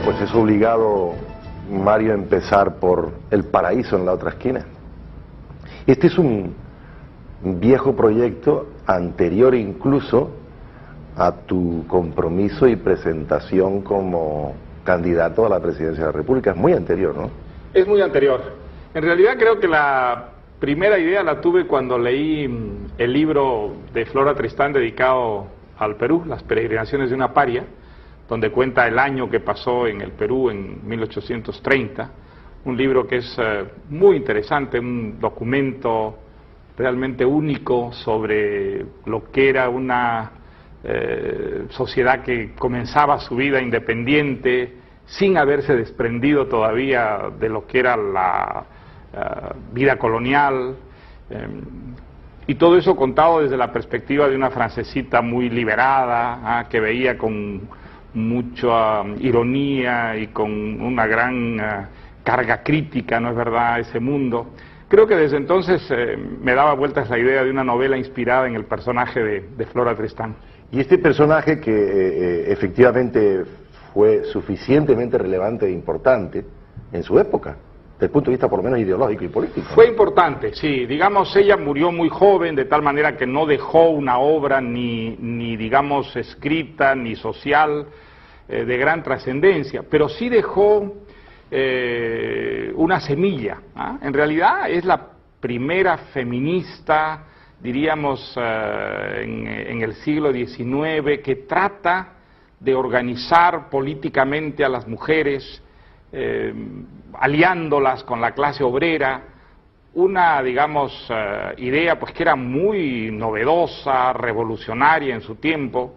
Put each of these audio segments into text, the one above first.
pues es obligado, Mario, a empezar por el paraíso en la otra esquina. Este es un viejo proyecto anterior incluso a tu compromiso y presentación como candidato a la presidencia de la República. Es muy anterior, ¿no? Es muy anterior. En realidad creo que la primera idea la tuve cuando leí el libro de Flora Tristán dedicado al Perú, Las peregrinaciones de una paria, donde cuenta el año que pasó en el Perú en 1830, un libro que es muy interesante, un documento realmente único sobre lo que era una sociedad que comenzaba su vida independiente, sin haberse desprendido todavía de lo que era la vida colonial, y todo eso contado desde la perspectiva de una francesita muy liberada, que veía con mucha ironía y con una gran carga crítica, ¿no es verdad?, ese mundo. Creo que desde entonces me daba vueltas la idea de una novela inspirada en el personaje de Flora Tristán. Y este personaje que efectivamente fue suficientemente relevante e importante en su época, desde el punto de vista por lo menos ideológico y político. Fue importante, sí. Digamos, ella murió muy joven, de tal manera que no dejó una obra ni digamos, escrita, ni social, de gran trascendencia, pero sí dejó una semilla. En realidad es la primera feminista, diríamos, en el siglo XIX, que trata de organizar políticamente a las mujeres, aliándolas con la clase obrera, una, digamos, idea pues que era muy novedosa, revolucionaria en su tiempo,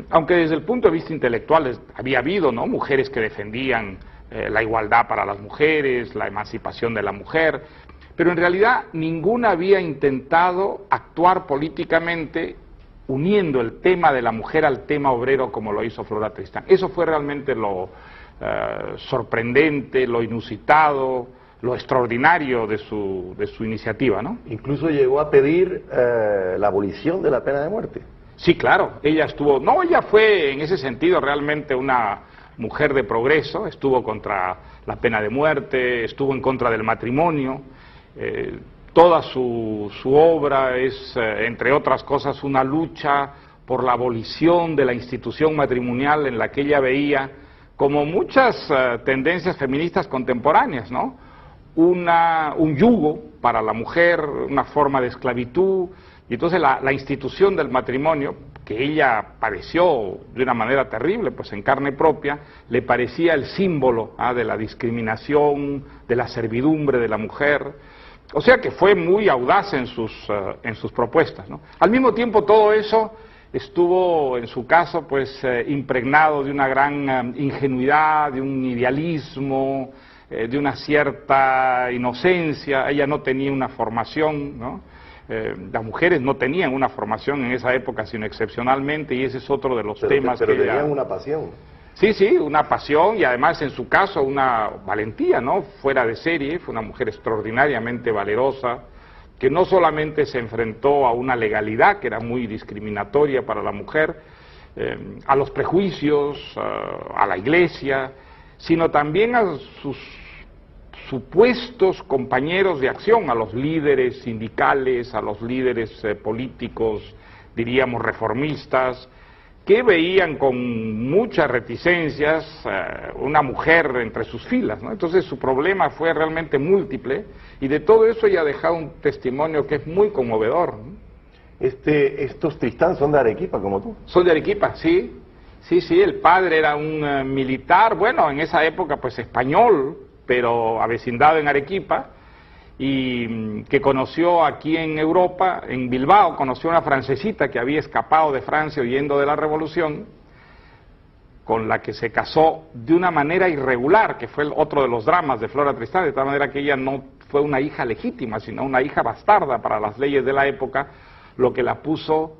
aunque desde el punto de vista intelectual había habido, ¿no?, mujeres que defendían la igualdad para las mujeres, la emancipación de la mujer, pero en realidad ninguna había intentado actuar políticamente uniendo el tema de la mujer al tema obrero como lo hizo Flora Tristán. Eso fue realmente lo sorprendente, lo inusitado, lo extraordinario de su iniciativa, ¿no? Incluso llegó a pedir la abolición de la pena de muerte. Sí, claro, ella estuvo, no, ella fue en ese sentido realmente una mujer de progreso, estuvo contra la pena de muerte, estuvo en contra del matrimonio, toda su obra es, entre otras cosas, una lucha por la abolición de la institución matrimonial en la que ella veía, como muchas tendencias feministas contemporáneas, ¿no?, un yugo para la mujer, una forma de esclavitud, y entonces la institución del matrimonio, que ella padeció de una manera terrible, pues en carne propia, le parecía el símbolo de la discriminación, de la servidumbre de la mujer. O sea que fue muy audaz en sus propuestas, ¿no? Al mismo tiempo todo eso estuvo, en su caso, pues impregnado de una gran ingenuidad, de un idealismo, de una cierta inocencia. Ella no tenía una formación, ¿no? Las mujeres no tenían una formación en esa época, sino excepcionalmente, y ese es otro de los temas pero que tenían ella... una pasión. Sí, una pasión, y además en su caso una valentía, ¿no?, fuera de serie. Fue una mujer extraordinariamente valerosa, que no solamente se enfrentó a una legalidad que era muy discriminatoria para la mujer, a los prejuicios, a la iglesia, sino también a sus supuestos compañeros de acción, a los líderes sindicales, a los líderes políticos, diríamos reformistas, que veían con muchas reticencias una mujer entre sus filas, ¿no? Entonces su problema fue realmente múltiple, y de todo eso ella ha dejado un testimonio que es muy conmovedor, ¿no? Estos Tristán son de Arequipa, como tú. Son de Arequipa, sí, el padre era un militar, bueno, en esa época pues español, pero avecindado en Arequipa, y que conoció aquí en Europa, en Bilbao, conoció a una francesita que había escapado de Francia huyendo de la Revolución, con la que se casó de una manera irregular, que fue otro de los dramas de Flora Tristán, de tal manera que ella no fue una hija legítima, sino una hija bastarda para las leyes de la época, lo que la puso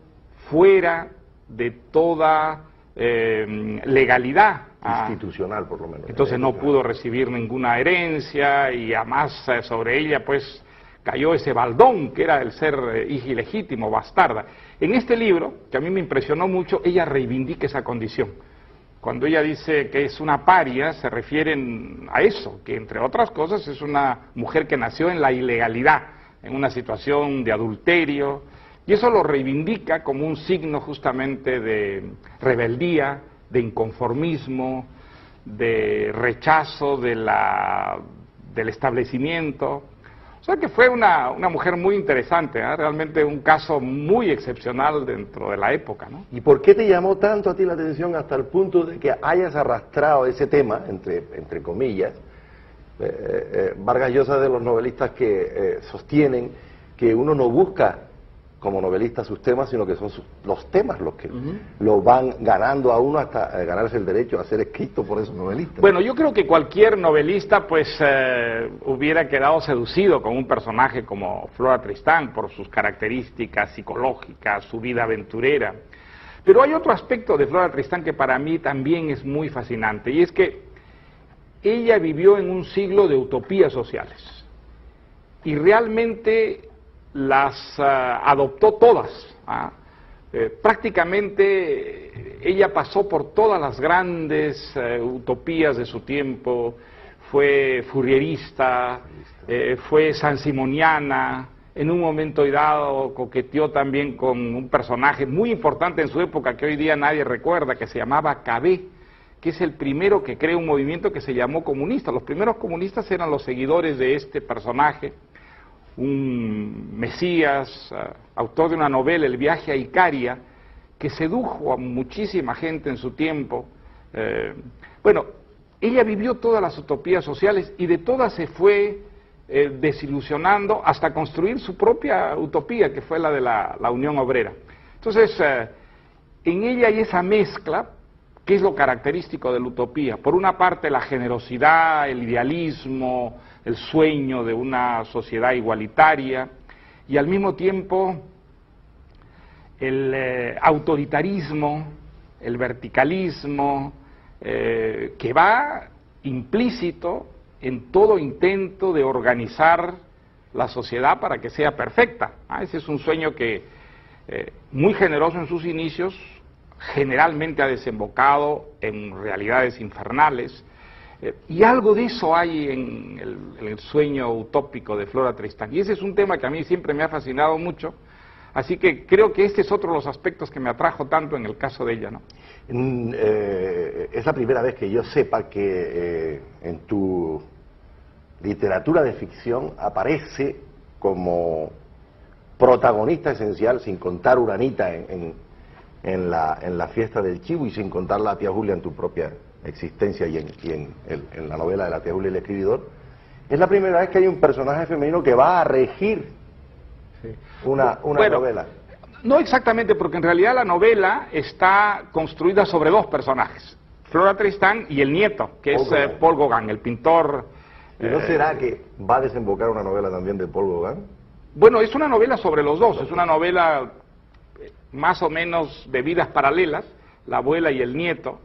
fuera de toda legalidad institucional, por lo menos. Entonces no pudo recibir ninguna herencia, y además sobre ella pues cayó ese baldón que era el ser hija ilegítimo, bastarda. En este libro, que a mí me impresionó mucho, ella reivindica esa condición. Cuando ella dice que es una paria, se refieren a eso, que entre otras cosas es una mujer que nació en la ilegalidad, en una situación de adulterio, y eso lo reivindica como un signo justamente de rebeldía, de inconformismo, de rechazo del establecimiento. O sea que fue una mujer muy interesante, ¿eh? Realmente un caso muy excepcional dentro de la época, ¿no? ¿Y por qué te llamó tanto a ti la atención hasta el punto de que hayas arrastrado ese tema, entre comillas? Vargas Llosa es de los novelistas que sostienen que uno no busca como novelista sus temas, sino que son los temas los que lo van ganando a uno hasta ganarse el derecho a ser escrito por esos novelistas. Bueno, yo creo que cualquier novelista pues hubiera quedado seducido con un personaje como Flora Tristán por sus características psicológicas, su vida aventurera. Pero hay otro aspecto de Flora Tristán que para mí también es muy fascinante, y es que ella vivió en un siglo de utopías sociales y realmente las adoptó todas. Prácticamente ella pasó por todas las grandes utopías de su tiempo, fue fourierista, fue sansimoniana, en un momento dado coqueteó también con un personaje muy importante en su época que hoy día nadie recuerda, que se llamaba Cabé, que es el primero que crea un movimiento que se llamó comunista. Los primeros comunistas eran los seguidores de este personaje, un mesías, autor de una novela, El viaje a Icaria, que sedujo a muchísima gente en su tiempo. Bueno, ella vivió todas las utopías sociales y de todas se fue desilusionando hasta construir su propia utopía, que fue la de la Unión Obrera. Entonces, en ella hay esa mezcla, que es lo característico de la utopía. Por una parte, la generosidad, el idealismo, el sueño de una sociedad igualitaria, y al mismo tiempo el autoritarismo, el verticalismo, que va implícito en todo intento de organizar la sociedad para que sea perfecta. Ese es un sueño que, muy generoso en sus inicios, generalmente ha desembocado en realidades infernales, y algo de eso hay en el sueño utópico de Flora Tristán, y ese es un tema que a mí siempre me ha fascinado mucho, así que creo que este es otro de los aspectos que me atrajo tanto en el caso de ella, ¿no? Es la primera vez que yo sepa que en tu literatura de ficción aparece como protagonista esencial, sin contar Uranita en la fiesta del Chivo y sin contar la tía Julia en tu propia existencia y en la novela de la tía Julia y el escribidor. Es la primera vez que hay un personaje femenino que va a regir una novela. No exactamente, porque en realidad la novela está construida sobre dos personajes, Flora Tristán y el nieto, que es Paul Gauguin, el pintor. ¿Y no será que va a desembocar una novela también de Paul Gauguin? Bueno, es una novela sobre los dos, es una novela más o menos de vidas paralelas, la abuela y el nieto,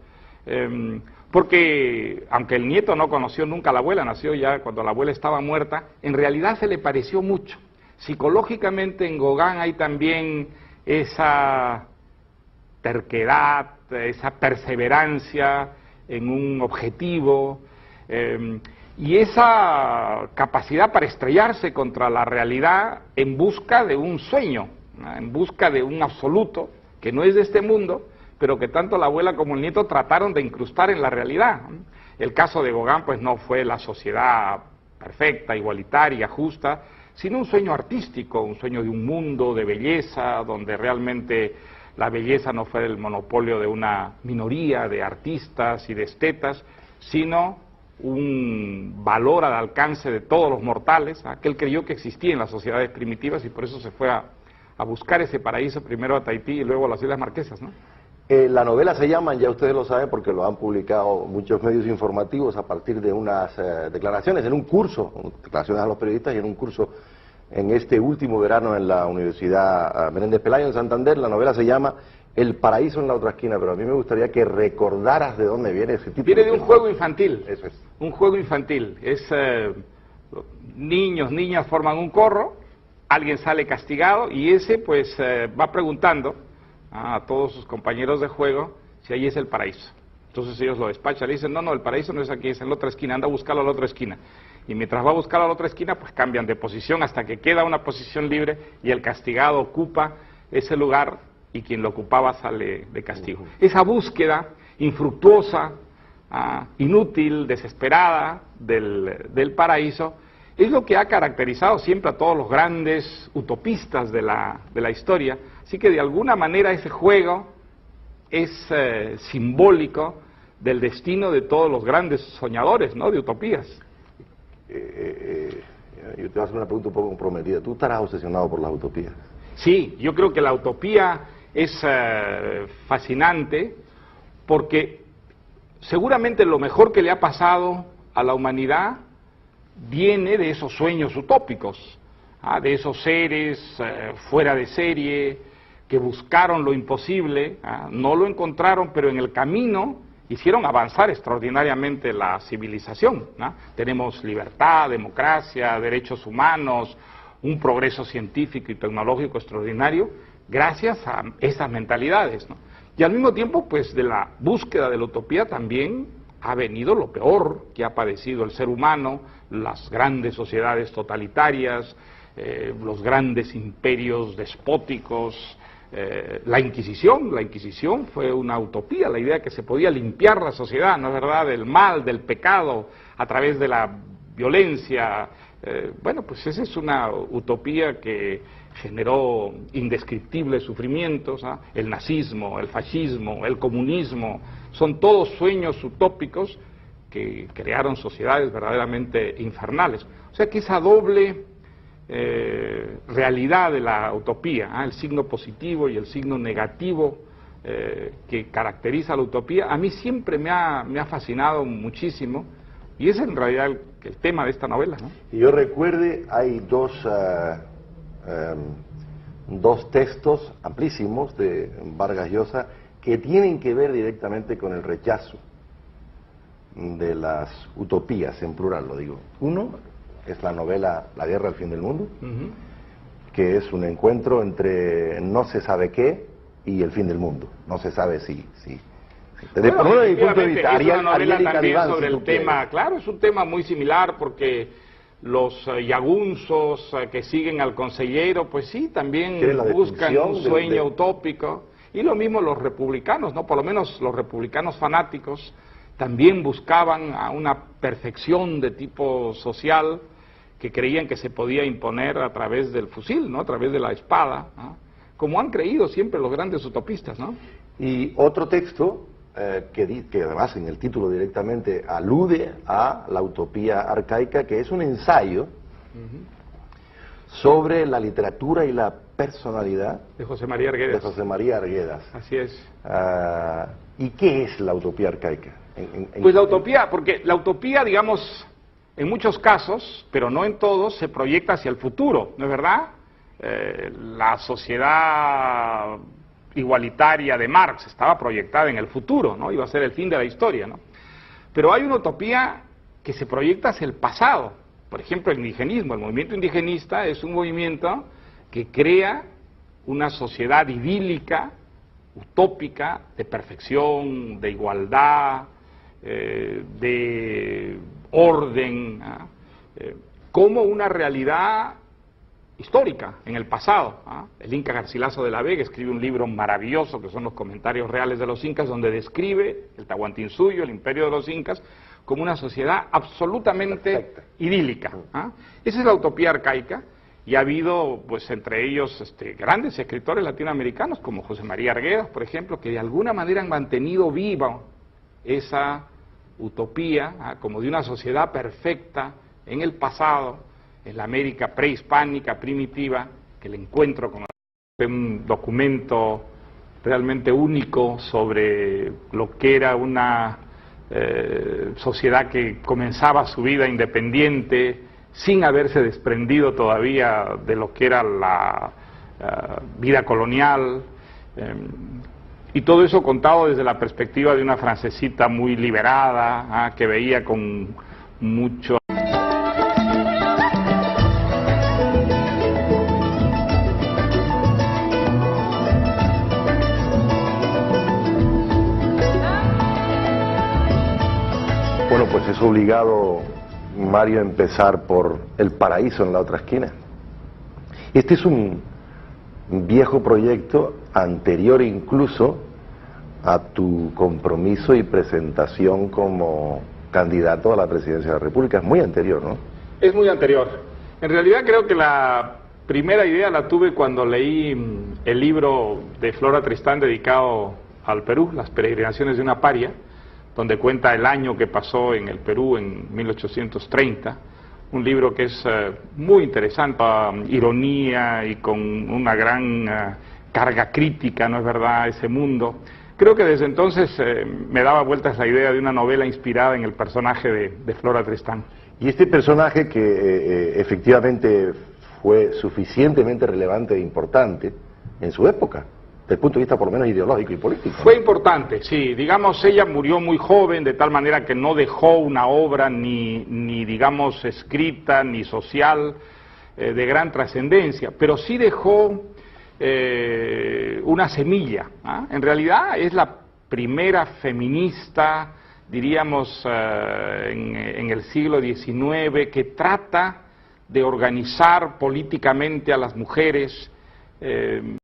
porque aunque el nieto no conoció nunca a la abuela, nació ya cuando la abuela estaba muerta, en realidad se le pareció mucho. Psicológicamente en Gauguin hay también esa terquedad, esa perseverancia en un objetivo, y esa capacidad para estrellarse contra la realidad en busca de un sueño, ¿no? En busca de un absoluto que no es de este mundo, pero que tanto la abuela como el nieto trataron de incrustar en la realidad, ¿no? El caso de Gauguin pues no fue la sociedad perfecta, igualitaria, justa, sino un sueño artístico, un sueño de un mundo de belleza, donde realmente la belleza no fue el monopolio de una minoría de artistas y de estetas, sino un valor al alcance de todos los mortales, que él creyó que existía en las sociedades primitivas y por eso se fue a buscar ese paraíso, primero a Tahití y luego a las Islas Marquesas, ¿no? La novela se llama, ya ustedes lo saben porque lo han publicado muchos medios informativos a partir de unas declaraciones en un curso, declaraciones a los periodistas y en un curso en este último verano en la Universidad Menéndez Pelayo en Santander. La novela se llama El paraíso en la otra esquina, pero a mí me gustaría que recordaras de dónde viene ese título. Viene de un juego infantil. Eso es. Un juego infantil. Es niños, niñas forman un corro, alguien sale castigado y ese pues va preguntando a todos sus compañeros de juego si ahí es el paraíso. Entonces ellos lo despachan, le dicen, no, no, el paraíso no es aquí, es en la otra esquina, anda a buscarlo a la otra esquina. Y mientras va a buscarlo a la otra esquina, pues cambian de posición hasta que queda una posición libre y el castigado ocupa ese lugar y quien lo ocupaba sale de castigo. Esa búsqueda infructuosa, inútil, desesperada del paraíso, es lo que ha caracterizado siempre a todos los grandes utopistas de la historia. Así que de alguna manera ese juego es simbólico del destino de todos los grandes soñadores, ¿no?, de utopías. Yo te voy a hacer una pregunta un poco comprometida. ¿Tú estarás obsesionado por las utopías? Sí, yo creo que la utopía es fascinante porque seguramente lo mejor que le ha pasado a la humanidad viene de esos sueños utópicos, de esos seres fuera de serie que buscaron lo imposible, no lo encontraron, pero en el camino hicieron avanzar extraordinariamente la civilización, ¿no? Tenemos libertad, democracia, derechos humanos, un progreso científico y tecnológico extraordinario gracias a esas mentalidades, ¿no? Y al mismo tiempo, pues de la búsqueda de la utopía también ha venido lo peor que ha padecido el ser humano, las grandes sociedades totalitarias, los grandes imperios despóticos, la Inquisición fue una utopía, la idea de que se podía limpiar la sociedad, ¿no es verdad?, del mal, del pecado, a través de la violencia. Bueno, pues esa es una utopía que generó indescriptibles sufrimientos, el nazismo, el fascismo, el comunismo, son todos sueños utópicos que crearon sociedades verdaderamente infernales. O sea que esa doble realidad de la utopía, el signo positivo y el signo negativo que caracteriza a la utopía, a mí siempre me ha fascinado muchísimo, y es en realidad el tema de esta novela, ¿no? Y yo recuerde, hay dos textos amplísimos de Vargas Llosa que tienen que ver directamente con el rechazo de las utopías, en plural lo digo. Uno es la novela La guerra al fin del mundo, que es un encuentro entre no se sabe qué y el fin del mundo. No se sabe si desde mi punto de vista, es una novela también sobre el tema, claro, es un tema muy similar porque los yagunzos que siguen al consejero, pues sí, también buscan un sueño utópico, y lo mismo los republicanos, ¿no? Por lo menos los republicanos fanáticos también buscaban a una perfección de tipo social que creían que se podía imponer a través del fusil, ¿no?, a través de la espada, ¿no?, como han creído siempre los grandes utopistas, ¿no? Y otro texto que además en el título directamente alude a la utopía arcaica, que es un ensayo sobre la literatura y la personalidad de José María Arguedas. De José María Arguedas. Así es. ¿Y qué es la utopía arcaica? Pues la utopía, porque la utopía, digamos, en muchos casos, pero no en todos, se proyecta hacia el futuro, ¿no es verdad? La sociedad igualitaria de Marx estaba proyectada en el futuro, ¿no? Iba a ser el fin de la historia, ¿no? Pero hay una utopía que se proyecta hacia el pasado. Por ejemplo, el indigenismo. El movimiento indigenista es un movimiento que crea una sociedad idílica, utópica, de perfección, de igualdad, de orden, como una realidad histórica en el pasado. El Inca Garcilaso de la Vega escribe un libro maravilloso que son los comentarios reales de los incas, donde describe el Tahuantinsuyo, el imperio de los incas, como una sociedad absolutamente idílica. Esa es la utopía arcaica, y ha habido, pues, entre ellos grandes escritores latinoamericanos como José María Arguedas, por ejemplo, que de alguna manera han mantenido viva esa utopía, como de una sociedad perfecta en el pasado, en la América prehispánica, primitiva, que el encuentro con un documento realmente único sobre lo que era una sociedad que comenzaba su vida independiente, sin haberse desprendido todavía de lo que era la vida colonial, y todo eso contado desde la perspectiva de una francesita muy liberada, que veía con mucho vemos obligado, Mario, a empezar por El Paraíso en la otra esquina. Este es un viejo proyecto anterior incluso a tu compromiso y presentación como candidato a la presidencia de la República. Es muy anterior, ¿no? Es muy anterior. En realidad creo que la primera idea la tuve cuando leí el libro de Flora Tristán dedicado al Perú, Las peregrinaciones de una paria, donde cuenta el año que pasó en el Perú en 1830, un libro que es muy interesante, ironía y con una gran carga crítica, ¿no es verdad?, ese mundo. Creo que desde entonces me daba vueltas la idea de una novela inspirada en el personaje de Flora Tristán. Y este personaje que efectivamente fue suficientemente relevante e importante en su época, desde el punto de vista por lo menos ideológico y político. Fue importante, sí. Digamos, ella murió muy joven, de tal manera que no dejó una obra ni digamos, escrita, ni social, de gran trascendencia, pero sí dejó una semilla. En realidad es la primera feminista, diríamos, en el siglo XIX, que trata de organizar políticamente a las mujeres,